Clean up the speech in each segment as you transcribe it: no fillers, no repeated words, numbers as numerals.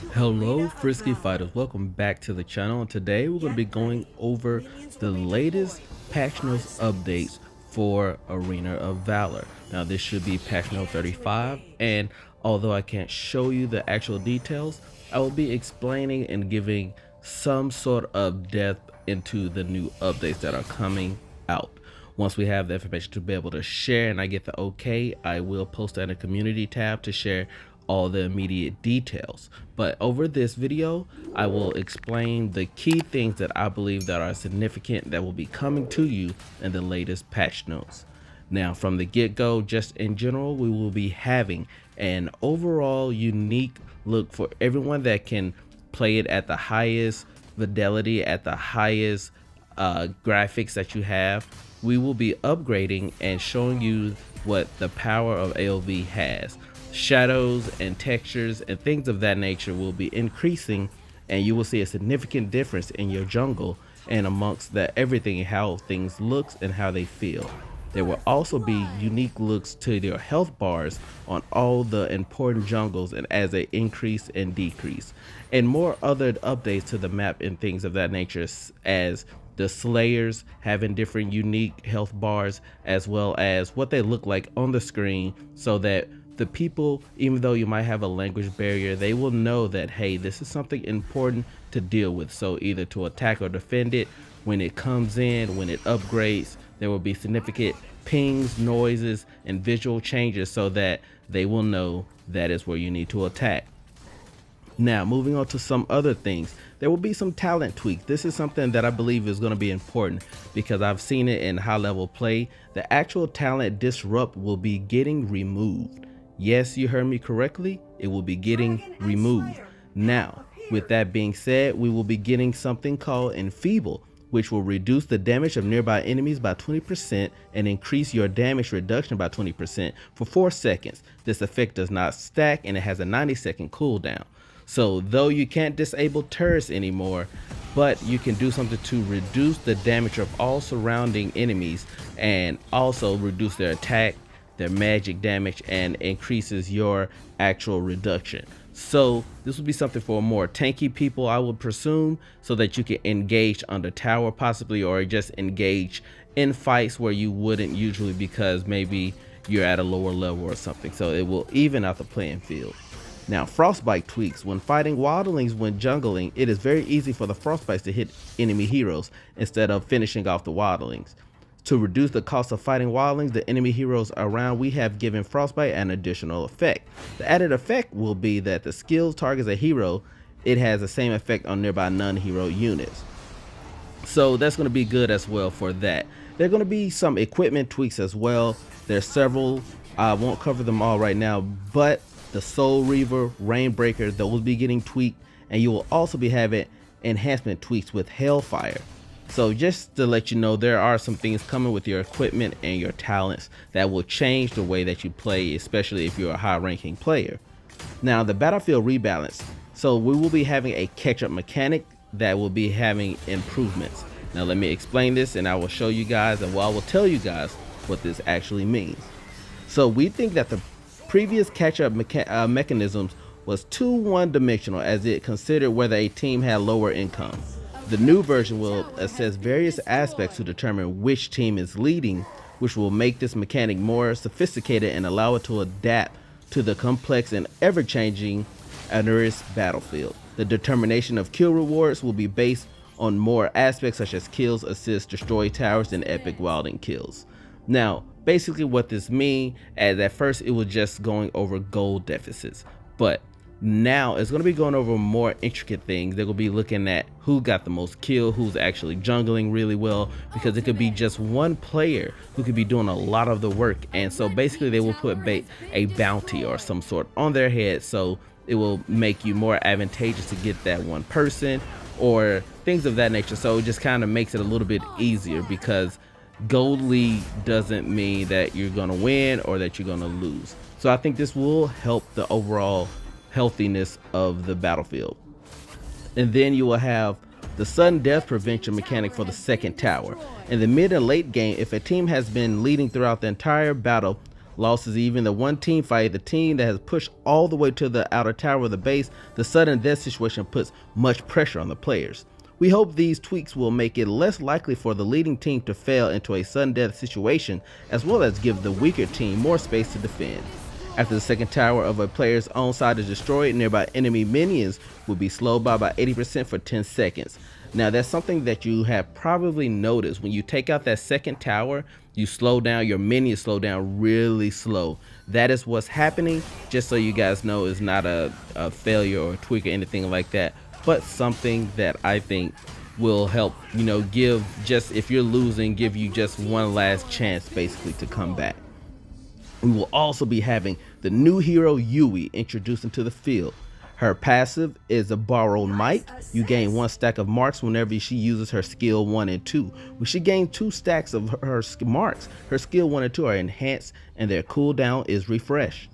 Hello frisky fighters, welcome back to the channel, and today we're going to be going over the latest patch notes updates for Arena of Valor. Now this should be patch note 35, and although I can't show you the actual details, I will be explaining and giving some sort of depth into the new updates that are coming out. Once we have the information to be able to share and I get the okay, I will post that in a community tab to share all the immediate details. But over this video, I will explain the key things that I believe that are significant that will be coming to you in the latest patch notes. Now, from the get-go, just in general, we will be having an overall unique look for everyone that can play it at the highest fidelity, at the highest graphics that you have. We will be upgrading and showing you what the power of AoV has. Shadows and textures and things of that nature will be increasing, and you will see a significant difference in your jungle and amongst that everything, how things looks and how they feel. There will also be unique looks to your health bars on all the important jungles and as they increase and decrease, and more other updates to the map and things of that nature, as the slayers having different unique health bars as well as what they look like on the screen, so that the people, even though you might have a language barrier, they will know that, hey, this is something important to deal with. So either to attack or defend it, when it comes in, when it upgrades, there will be significant pings, noises, and visual changes so that they will know that is where you need to attack. Now, moving on to some other things, there will be some talent tweaks. This is something that I believe is going to be important because I've seen it in high level play. The actual talent disrupt will be getting removed. Yes, you heard me correctly. It will be getting removed. Now, with that being said, we will be getting something called Enfeeble, which will reduce the damage of nearby enemies by 20% and increase your damage reduction by 20% for 4 seconds. This effect does not stack and it has a 90-second cooldown. So though you can't disable turrets anymore, but you can do something to reduce the damage of all surrounding enemies and also reduce their attack, their magic damage, and increases your actual reduction. So this would be something for more tanky people, I would presume, so that you can engage under tower possibly, or just engage in fights where you wouldn't usually because maybe you're at a lower level or something. So it will even out the playing field. Now, Frostbite Tweaks. When fighting wildlings when jungling, it is very easy for the Frostbites to hit enemy heroes instead of finishing off the wildlings. To reduce the cost of fighting wildlings, the enemy heroes around, we have given Frostbite an additional effect. The added effect will be that the skill targets a hero, it has the same effect on nearby non-hero units. So that's going to be good as well for that. There are going to be some equipment tweaks as well. There's several. I won't cover them all right now, but the Soul Reaver, Rainbreaker, those will be getting tweaked, and you will also be having enhancement tweaks with Hellfire. So just to let you know, there are some things coming with your equipment and your talents that will change the way that you play, especially if you're a high ranking player. Now, the battlefield rebalance. So we will be having a catch-up mechanic that will be having improvements. Now let me explain this and I will show you guys, and I will tell you guys what this actually means. So we think that the previous catch-up mechanisms was too one-dimensional, as it considered whether a team had lower income. The new version will assess various aspects to determine which team is leading, which will make this mechanic more sophisticated and allow it to adapt to the complex and ever-changing Nerfs battlefield. The determination of kill rewards will be based on more aspects such as kills, assists, destroy towers, and epic wilding kills. Now, basically what this means, as at first it was just going over gold deficits, but now it's going to be going over more intricate things. They're going to be looking at who got the most kill, who's actually jungling really well, because it could be just one player who could be doing a lot of the work. And so basically they will put a bounty or some sort on their head, so it will make you more advantageous to get that one person or things of that nature. So it just kind of makes it a little bit easier, because Gold League doesn't mean that you're going to win or that you're going to lose. So I think this will help the overall healthiness of the battlefield. And then you will have the sudden death prevention mechanic for the second tower. In the mid and late game, if a team has been leading throughout the entire battle, losses even. The one team fight, the team that has pushed all the way to the outer tower of the base, the sudden death situation puts much pressure on the players. We hope these tweaks will make it less likely for the leading team to fail into a sudden death situation, as well as give the weaker team more space to defend. After the second tower of a player's own side is destroyed, nearby enemy minions will be slowed by about 80% for 10 seconds. Now that's something that you have probably noticed. When you take out that second tower, you slow down, your minions slow down really slow. That is what's happening, just so you guys know. It's not a failure or a tweak or anything like that, but something that I think will help, you know, give, just if you're losing, give you just one last chance basically to come back. We will also be having the new hero Yui introduced into the field. Her passive is a borrowed might. You gain 1 stack of marks whenever she uses her skill 1 and 2. When she gains 2 stacks of her marks, her skill 1 and 2 are enhanced and their cooldown is refreshed.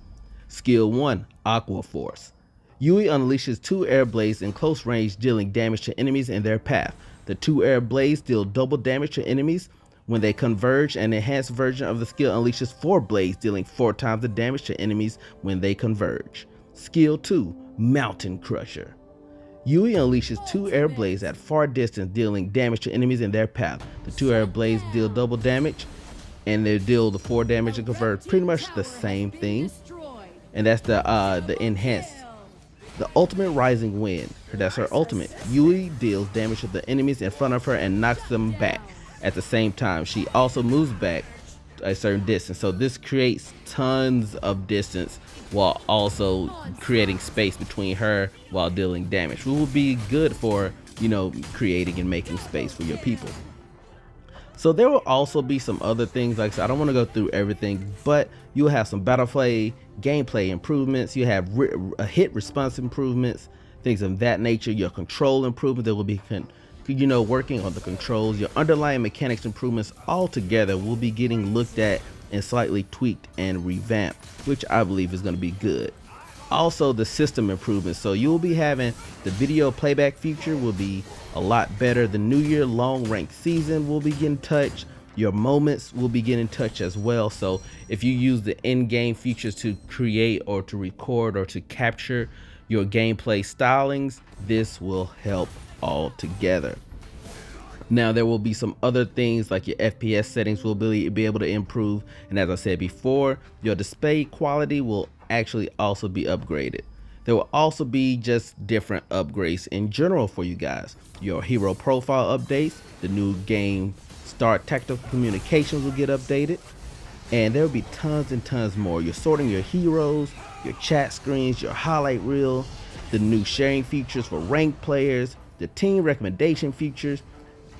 Skill 1, Aqua Force. Yui unleashes 2 air blades in close range, dealing damage to enemies in their path. The 2 air blades deal double damage to enemies. When they converge, an enhanced version of the skill unleashes 4 blades, dealing 4 times the damage to enemies when they converge. Skill 2, Mountain Crusher. Yui unleashes 2 air blades at far distance, dealing damage to enemies in their path. The 2 air blades deal double damage, and they deal the 4 damage and convert. Pretty much the same thing, and that's the enhanced. The ultimate Rising Wind, that's her ultimate. Yui deals damage to the enemies in front of her and knocks them back. At the same time, she also moves back a certain distance, so this creates tons of distance while also creating space between her while dealing damage, which will be good for, you know, creating and making space for your people. So there will also be some other things, like I said, I don't want to go through everything, but you'll have some gameplay improvements. You have hit response improvements, things of that nature. Your control improvement, that will be working on the controls. Your underlying mechanics improvements all together will be getting looked at and slightly tweaked and revamped, which I believe is going to be good. Also the system improvements, so you'll be having the video playback feature will be a lot better. The New Year long ranked season will be getting touched. Your moments will be getting touched as well. So if you use the in-game features to create or to record or to capture your gameplay stylings, this will help all together. Now there will be some other things like your FPS settings will be able to improve, and as I said before, your display quality will actually also be upgraded. There will also be just different upgrades in general for you guys. Your hero profile updates, the new game start tactical communications will get updated, and there will be tons and tons more. You're sorting your heroes, your chat screens, your highlight reel, the new sharing features for ranked players, the team recommendation features,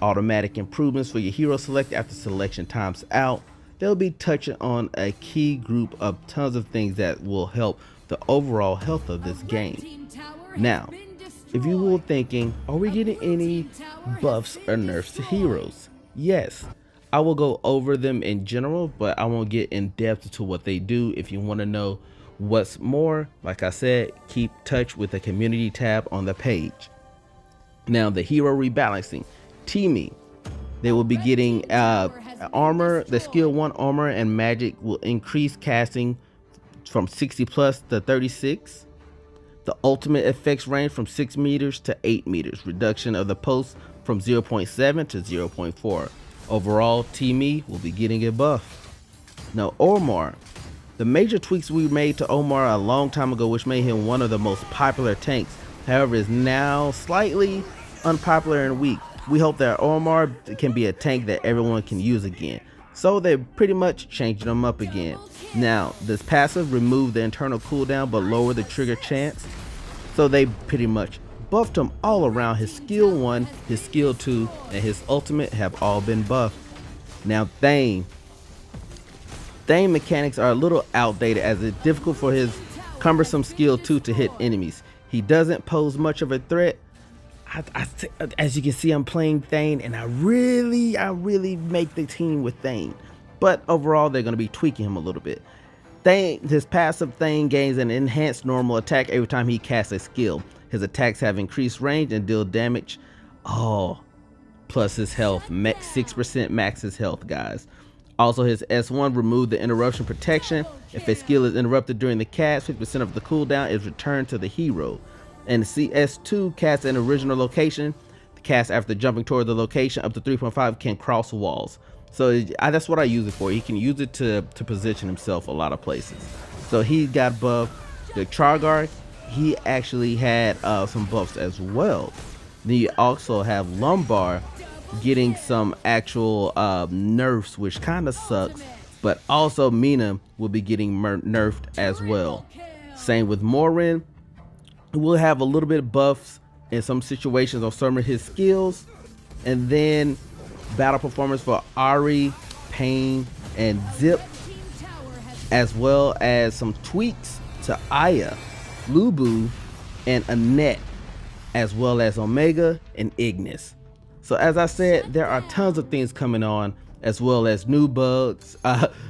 automatic improvements for your hero select after selection times out. They'll be touching on a key group of tons of things that will help the overall health of this game. Now, if you were thinking, are we getting any buffs or nerfs to heroes? Yes, I will go over them in general, but I won't get in depth to what they do. If you want to know what's more, like I said, keep touch with the community tab on the page. Now, the hero rebalancing, teaming, they will be getting armor. The skill 1 armor and magic will increase casting from 60 plus to 36. The ultimate effects range from 6 meters to 8 meters. Reduction of the post from 0.7 to 0.4. Overall, Teamy will be getting a buff. Now, Omar, the major tweaks we made to Omar a long time ago, which made him one of the most popular tanks, however, is now slightly unpopular and weak. We hope that Omar can be a tank that everyone can use again. So they're pretty much changing them up again. Now, this passive removed the internal cooldown but lowered the trigger chance. So they pretty much buffed him all around. His skill 1, his skill 2, and his ultimate have all been buffed. Now Thane mechanics are a little outdated as it's difficult for his cumbersome skill 2 to hit enemies. He doesn't pose much of a threat. As you can see, I'm playing Thane, and I really make the team with Thane. But overall, they're going to be tweaking him a little bit. Thane, his passive Thane gains an enhanced normal attack every time he casts a skill. His attacks have increased range and deal damage. Oh, plus his health, 6% max his health, guys. Also, his S1 remove the interruption protection. If a skill is interrupted during the cast, 50% of the cooldown is returned to the hero. And CS2 cast an original location. The cast after jumping toward the location up to 3.5 can cross walls. So that's what I use it for. He can use it to position himself a lot of places. So he got buffed. The Chargar, he actually had some buffs as well. Then you also have Lumbar getting some actual nerfs, which kind of sucks, but also Mina will be getting nerfed as well. Same with Morin. We'll have a little bit of buffs in some situations on some of his skills, and then battle performance for Ari, Pain, and Zip, as well as some tweaks to Aya, Lubu, and Annette, as well as Omega and Ignis. So as I said, there are tons of things coming on, as well as new bugs,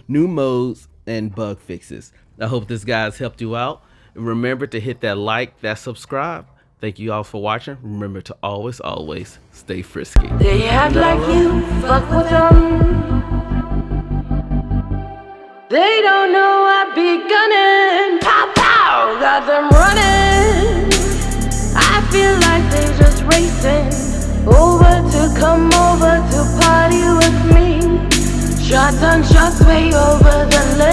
new modes, and bug fixes. I hope this guys helped you out. Remember to hit that like, that subscribe. Thank you all for watching. Remember to always stay frisky. They act like you fuck with them. They don't know I be gunning. Pow pow, got them running. I feel like they just racing over to come over to party with me. Shots on shots way over the left.